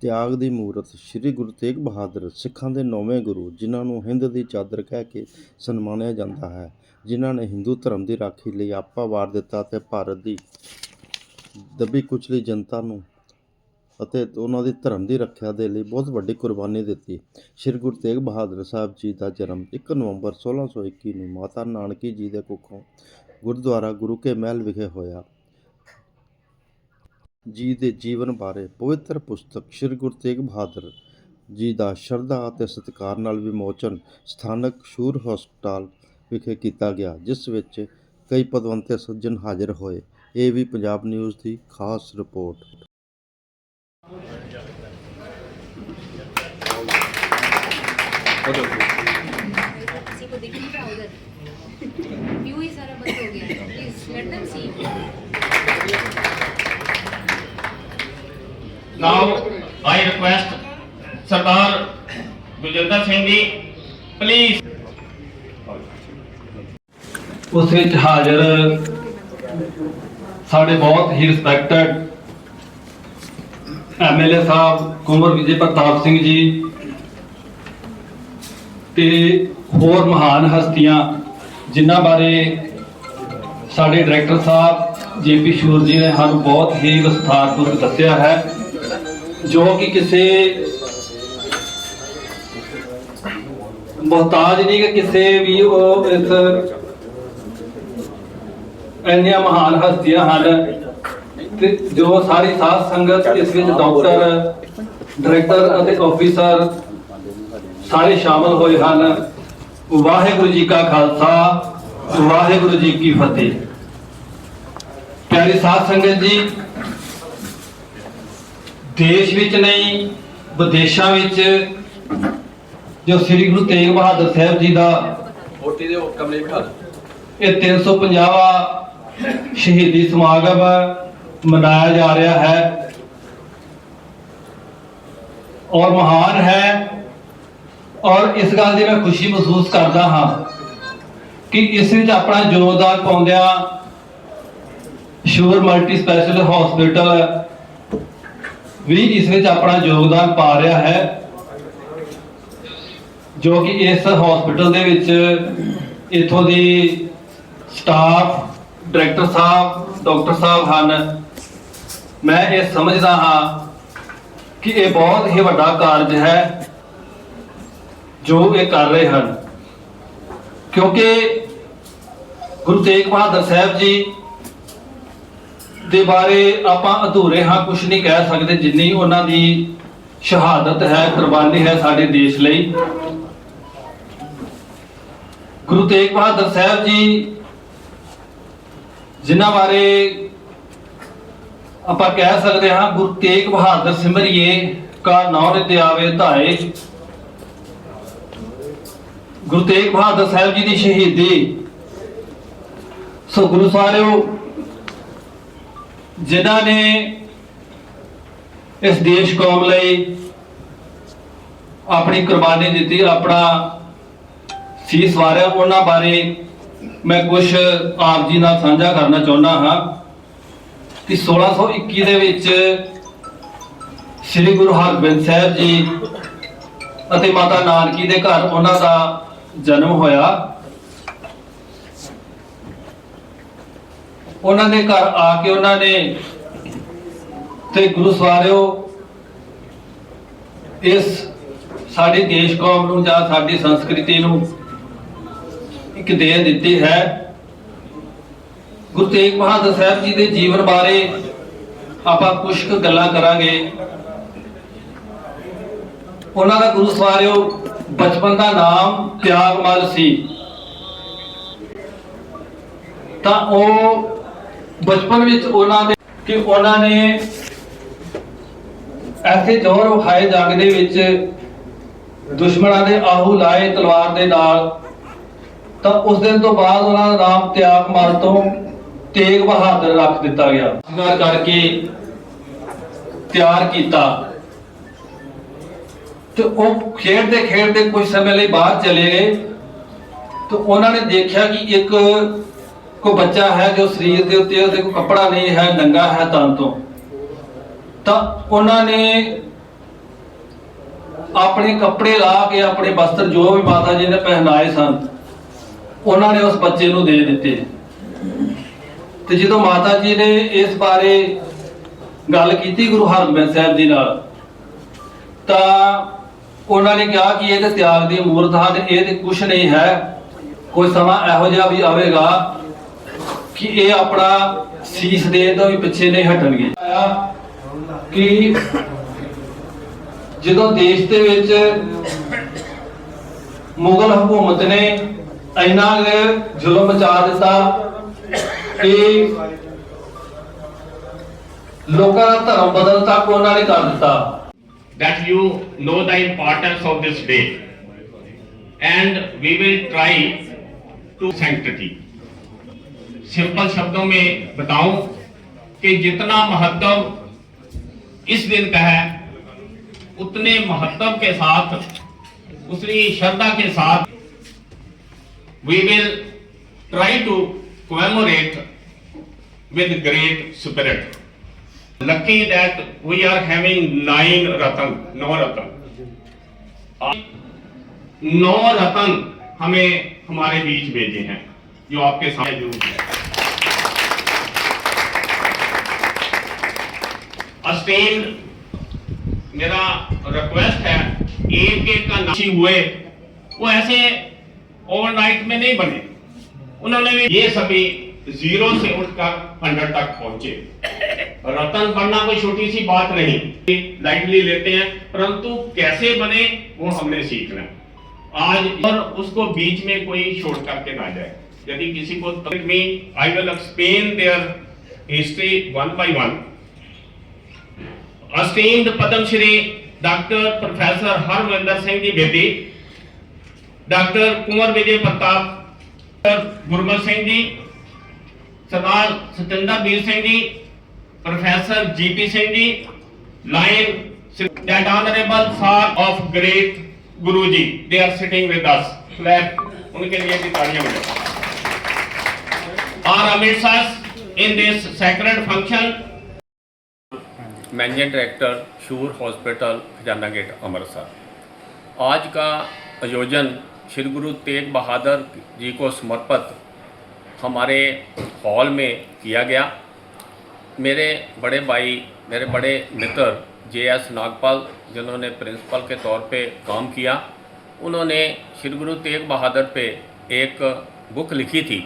त्याग दी मूरत श्री गुरु तेग बहादुर सिखां दे 9वें गुरु, जिन्हां नूं हिंद दी चादर कह के सन्मानिया जांदा है, जिन्हां ने हिंदू धर्म की राखी लई आपा वार दिता ते भारत की दबी कुचली जनता नूं ਅਤੇ ਉਹਨਾਂ ਦੀ ਧਰਮ ਦੀ ਰੱਖਿਆ ਦੇ ਲਈ ਬਹੁਤ ਵੱਡੀ ਕੁਰਬਾਨੀ ਦਿੱਤੀ। ਸ਼੍ਰੀ ਗੁਰੂ ਤੇਗ ਬਹਾਦਰ ਸਾਹਿਬ ਜੀ ਦਾ ਜਨਮ 1 ਨਵੰਬਰ 1621 ਨੂੰ ਮਾਤਾ ਨਾਨਕੀ ਜੀ ਦੇ ਕੁੱਖੋਂ ਗੁਰਦੁਆਰਾ ਗੁਰੂ ਕੇ ਮਹਿਲ ਵਿਖੇ ਹੋਇਆ। ਜੀ ਦੇ ਜੀਵਨ ਬਾਰੇ ਪਵਿੱਤਰ ਪੁਸਤਕ ਸ਼੍ਰੀ ਗੁਰੂ ਤੇਗ ਬਹਾਦਰ ਜੀ ਦਾ ਸ਼ਰਧਾ ਅਤੇ ਸਤਿਕਾਰ ਨਾਲ ਵਿਮੋਚਨ ਸਥਾਨਕ ਸ਼ੂਰ ਹਸਪਤਾਲ ਵਿਖੇ ਕੀਤਾ ਗਿਆ, ਜਿਸ ਵਿੱਚ ਕਈ ਪਦਵੰਤੇ ਸੱਜਣ ਹਾਜ਼ਰ ਹੋਏ। ਇਹ ਵੀ ਪੰਜਾਬ ਨਿਊਜ਼ ਦੀ ਖਾਸ ਰਿਪੋਰਟ। किसी को दिख नहीं रहा उधर, व्यू ही सारा बंद हो गया। Please let them see. Now I request Sardar Gurjinder Singh ji please. उस विच हाजिर साढ़े बहुत ही रिस्पैक्टेड MLA साहब कुंवर विजय प्रताप सिंह जी ते होर महान हस्तियां, जिन्हां बारे साढ़े डायरैक्टर साहब JP शूर जी ने सानू बहुत ही विस्तारपूर्वक दस्सिया है, जो कि किसी मोहताज नहीं कि किसी भी इस इन्नियां महान हस्तियां हैं ते जो सारी साध संगत इस विच डॉक्टर डायरैक्टर अते ऑफिसर सारे शामिल होए हैं। वाहिगुरू जी का खालसा वाहिगुरू जी की फतेह। प्यारी साध संगत जी, देश विच नहीं विदेशों विच जो श्री गुरु तेग बहादुर साहब जी का ये 350वां शहीदी समागम मनाया जा रहा है और महान है। और इस गल की मैं खुशी महसूस करता हाँ कि इस विच अपना योगदान पाउंदिया शूर मल्टी स्पैशल हॉस्पिटल भी इस विच अपना योगदान पा रहा है, जो कि इस हॉस्पिटल दे विच इथों दी स्टाफ डायरैक्टर साहब डॉक्टर साहब हैं। मैं ये समझदा हाँ कि ये बहुत ही बड़ा कारज है जो ये कर रहे हैं, क्योंकि गुरु तेग बहादुर साहब जी दे बारे आप अधूरे हाँ कुछ नहीं कह सकते, जिन्नी उन्हां दी शहादत है, कुर्बानी है साडे देश लई। गुरु तेग बहादुर साहब जी जिन्हां बारे आप कह सकते हाँ गुरु तेग बहादुर सिमरिए का नाम नित आवे धाए। गुरु तेग बहादुर साहब जी की शहीदी सो गुरु सारिओ जिन्हां ने इस देश कौम लई अपनी कुर्बानी दी, अपना सीस वारिया, उन्हां बारे मैं कुछ आप जी नाल साझा करना चाहुंदा हाँ कि 1621 दे विच श्री गुरु हरगोबिंद साहब जी अते माता नानकी दे घर उन्हां दा जन्म होया। उन्हां दे घर आके उन्होंने ते गुरु सवारिओ इस साडी देश कौम नूं जां साडी संस्कृति नूं एक देन दित्ती है। गुरु तेग बहादुर साहब जी के जीवन बारे आप कुछ गल्लां करांगे। उन्हां दा गुरु सवारिओ बचपन का नाम त्यागमल सी, तां ओह बचपन विच उन्हां दे कि उन्हां ने ऐसे जोर विखाए जंग दे विच दुश्मनां दे आहू लाए तलवार दे नाल, तां उस दिन तो बाद उन्हां दा नाम त्यागमल तो तेग बहादुर रख दिता गया। करके तैयार किया तो वो खेलते खेलते कुछ समय लिए बाहर चले गए, तो उन्होंने देखा कि एक को बच्चा है जो शरीर के उत्ते कपड़ा नहीं है, नंगा है तन तो उन्होंने ਆਪਣੇ ਕੱਪੜੇ ਲਾ ਕੇ ਆਪਣੇ ਵਸਤਰ ਜੋ ਵੀ ਮਾਤਾ ਜੀ ਨੇ ਪਹਿਨਾਏ ਸਨ ਉਹਨਾਂ ਨੇ ਉਸ ਬੱਚੇ ਨੂੰ ਦੇ ਦਿੱਤੇ। ਤੇ ਜਦੋਂ ਮਾਤਾ ਜੀ ਨੇ ਇਸ ਬਾਰੇ ਗੱਲ ਕੀਤੀ ਗੁਰੂ ਹਰਗੋਬਿੰਦ ਸਾਹਿਬ ਜੀ ਨਾਲ ਤਾਂ ਉਹਨਾਂ ਨੇ ਕਿਹਾ ਕਿ ਇਹ ਤੇ ਤਿਆਗ ਦੀ ਮੂਰਤ ਹਨ, ਇਹ ਤੇ ਕੁਛ ਨਹੀਂ ਹੈ। ਕੋਈ ਸਮਾਂ ਇਹੋ ਜਿਹਾ ਵੀ ਆਵੇਗਾ ਕਿ ਇਹ ਆਪਣਾ ਸੀਸ ਦੇਣ ਤੋਂ ਵੀ ਪਿੱਛੇ ਨਹੀਂ ਹਟਣਗੇ। ਕਿ ਜਦੋਂ ਦੇਸ਼ ਦੇ ਵਿੱਚ ਮੁਗਲ ਹਕੂਮਤ ਨੇ ਇੰਨਾ ਜ਼ੁਲਮ ਮਚਾ ਦਿੱਤਾ ਕਿ ਲੋਕਾਂ ਦਾ ਧਰਮ ਬਦਲ ਤੱਕ ਉਹਨਾਂ ਨੇ ਕਰ ਦਿੱਤਾ। That you know the importance of this day, and we will try to sanctity. Simple शब्दों में बताऊं कि जितना महत्व इस दिन का है उतने महत्व के साथ, उतनी श्रद्धा के साथ we will try to commemorate with great spirit. Lucky that we are having 9 रतन, 9 रतन। 9 रतन हमें हमारे बीच भेजे हैं जो आपके सामने जरूर है। अस्टेन मेरा रिक्वेस्ट है, एक एक का नाम हुए वो ऐसे ओवरनाइट में नहीं बने, उन्होंने भी ये सभी 0 से उठकर 100 तक पहुंचे। रतन बनना कोई छोटी सी बात नहीं, लाइटली लेते हैं, परंतु कैसे बने वो हमने सीखना है आज, और उसको बीच में कोई छोड़ करके ना जाए। यदि किसी को I will explain their history one by one. Esteemed Padmashri doctor professor Harvinder Singh ji Bedi, doctor Kunwar Vijay Pratap, Gurbal Singh ji, Sardar Satendra Veer Singh ji, professor GP Singh ji, line that honorable son of great Guruji, they are sitting with us. Clap, उनके लिए भी तालियां बजाएं। Our amidst us in this sacred function, managing director शूर hospital खजाना gate Amritsar. आज का आयोजन श्री गुरु तेग बहादुर जी को समर्पित हमारे हॉल में किया गया। मेरे बड़े भाई, मेरे बड़े मित्र JS नागपाल, जिन्होंने प्रिंसिपल के तौर पे काम किया, उन्होंने श्री गुरु तेग बहादुर पे एक बुक लिखी थी।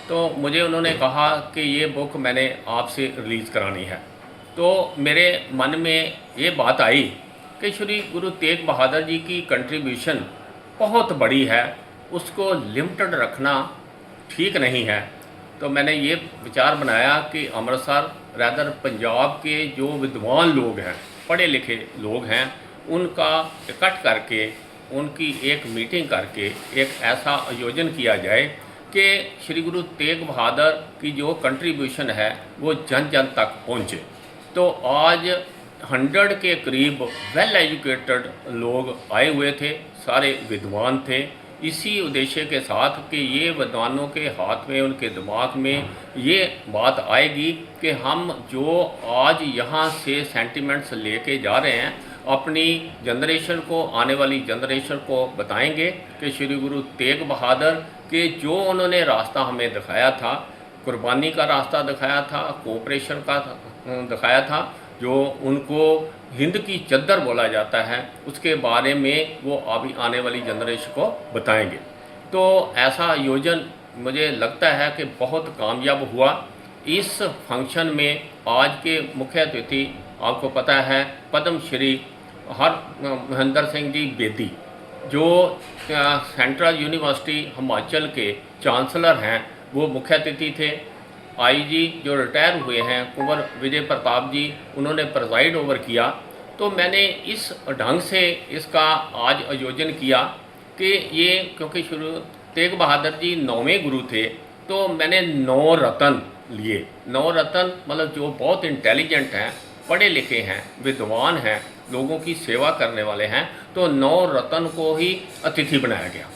तो मुझे उन्होंने कहा कि ये बुक मैंने आपसे रिलीज़ करानी है। तो मेरे मन में ये बात आई कि श्री गुरु तेग बहादुर जी की कंट्रीब्यूशन बहुत बड़ी है, उसको लिमिटेड रखना ठीक नहीं है। तो मैंने ये विचार बनाया कि अमृतसर रादर पंजाब के जो विद्वान लोग हैं, पढ़े लिखे लोग हैं, उनका इकट्ठ करके उनकी एक मीटिंग करके एक ऐसा आयोजन किया जाए कि श्री गुरु तेग बहादुर की जो कंट्रीब्यूशन है वो जन जन तक पहुँचे। तो आज 100 के करीब वेल एजुकेटेड लोग आए हुए थे, सारे विद्वान थे, इसी उद्देश्य के साथ कि ये विद्वानों के हाथ में, उनके दिमाग में ये बात आएगी कि हम जो आज यहाँ से सेंटिमेंट्स लेके जा रहे हैं, अपनी जनरेशन को, आने वाली जनरेशन को बताएंगे कि श्री गुरु तेग बहादुर के जो उन्होंने रास्ता हमें दिखाया था, कुर्बानी का रास्ता दिखाया था, कोऑपरेशन का दिखाया था, जो उनको हिंद की चद्दर बोला जाता है, उसके बारे में वो अभी आने वाली जनरेशन को बताएंगे। तो ऐसा आयोजन मुझे लगता है कि बहुत कामयाब हुआ। इस फंक्शन में आज के मुख्य अतिथि आपको पता है पद्मश्री हरविंदर सिंह जी बेदी, जो सेंट्रल यूनिवर्सिटी हिमाचल के चांसलर हैं, वो मुख्य अतिथि थे। IG जो रिटायर हुए हैं कुंवर विजय प्रताप जी, उन्होंने प्रिजाइड ओवर किया। तो मैंने इस ढंग से इसका आज आयोजन किया कि ये, क्योंकि शुरू तेग बहादुर जी 9वें गुरु थे, तो मैंने 9 रतन लिए। 9 रतन मतलब जो बहुत इंटेलिजेंट हैं, पढ़े लिखे हैं, विद्वान हैं, लोगों की सेवा करने वाले हैं, तो 9 रतन को ही अतिथि बनाया गया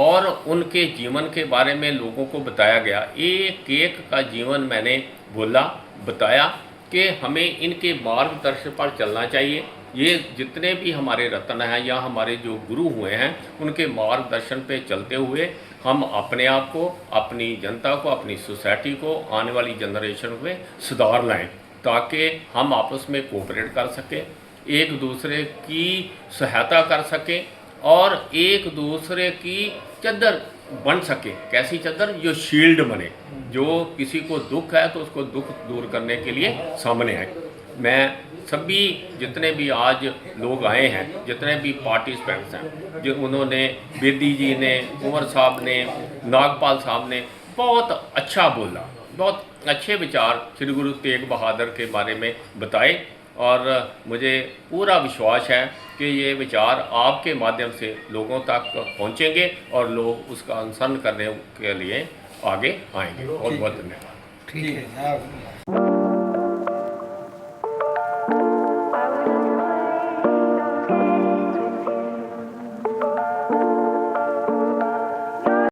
और उनके जीवन के बारे में लोगों को बताया गया। एक एक का जीवन मैंने बोला, बताया कि हमें इनके मार्गदर्शन पर चलना चाहिए। ये जितने भी हमारे रत्न हैं या हमारे जो गुरु हुए हैं उनके मार्गदर्शन पे चलते हुए हम अपने आप को, अपनी जनता को, अपनी सोसाइटी को, आने वाली जनरेशन में सुधार लाएं ताकि हम आपस में कोऑपरेट कर सकें, एक दूसरे की सहायता कर सकें और एक दूसरे की चद्दर बन सके। कैसी चद्दर? जो शील्ड बने, जो किसी को दुख है तो उसको दुख दूर करने के लिए सामने आए। मैं सभी जितने भी आज लोग आए हैं, जितने भी पार्टिसिपेंट्स हैं, जो उन्होंने, बेदी जी ने, कुंवर साहब ने, नागपाल साहब ने बहुत अच्छा बोला, बहुत अच्छे विचार श्री गुरु तेग बहादुर के बारे में बताए और मुझे पूरा विश्वास है कि ये विचार आपके माध्यम से लोगों तक पहुंचेंगे और लोग उसका अनुसरण करने के लिए आगे आएंगे। बहुत बहुत धन्यवाद। ठीक है।